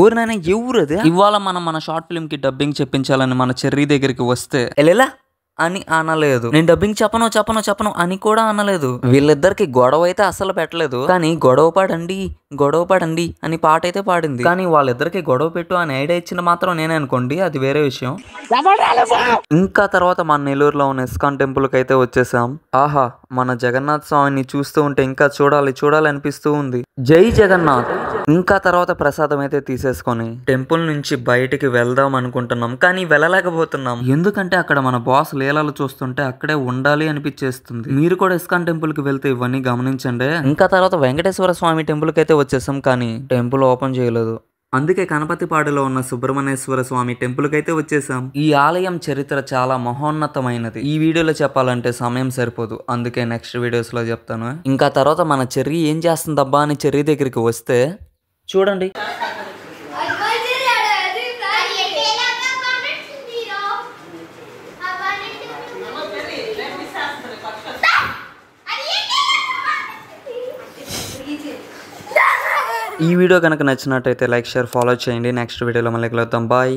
ఊరు నాయన ఎవరు అది? ఇవాళ మనం మన షార్ట్ ఫిల్మ్ కి డబ్బింగ్ చెప్పించాలని మన చెర్రీ దగ్గరికి వస్తే ఎలా అని అనలేదు. నేను డబ్బింగ్ చెప్పను అని కూడా అనలేదు. వీళ్ళిద్దరికి గొడవ అయితే అస్సలు పెట్టలేదు. కానీ గొడవ పడండి అని పాట అయితే పాడింది. కానీ వాళ్ళిద్దరికి గొడవ పెట్టు అని ఐడియా ఇచ్చింది మాత్రం నేనే అనుకోండి, అది వేరే విషయం. ఇంకా తర్వాత మన నెల్లూరులో ఉన్న ఇస్కాన్ టెంపుల్ కి అయితే వచ్చేసాం. ఆహా, మన జగన్నాథ్ స్వామిని చూస్తూ ఉంటే ఇంకా చూడాలి అనిపిస్తూ ఉంది. జై జగన్నాథ్. ఇంకా తర్వాత ప్రసాదం అయితే తీసేసుకొని టెంపుల్ నుంచి బయటికి వెళ్దాం అనుకుంటున్నాం, కానీ వెళ్ళలేకపోతున్నాం. ఎందుకంటే అక్కడ మన బాస్ లీలలు చూస్తుంటే అక్కడే ఉండాలి అనిపించేస్తుంది. మీరు కూడా ఇస్కాన్ టెంపుల్ కి వెళ్తే ఇవన్నీ గమనించండి. ఇంకా తర్వాత వెంకటేశ్వర స్వామి టెంపుల్ కి అయితే వచ్చేసాం, కానీ టెంపుల్ ఓపెన్ చేయలేదు. అందుకే కనపతిపాడులో ఉన్న సుబ్రహ్మణ్యేశ్వర స్వామి టెంపుల్ కి అయితే వచ్చేసాం. ఈ ఆలయం చరిత్ర చాలా మహోన్నతమైనది. ఈ వీడియోలో చెప్పాలంటే సమయం సరిపోదు, అందుకే నెక్స్ట్ వీడియోస్ లో చెప్తాను. ఇంకా తర్వాత మన చెర్రీ ఏం చేస్తుందబ్బా అని చెర్రీ దగ్గరికి వస్తే చూడండి, ఈ వీడియో కనుక నచ్చినట్టయితే లైక్, షేర్, ఫాలో చేయండి. నెక్స్ట్ వీడియోలో మళ్ళీ కలుద్దాం. బాయ్.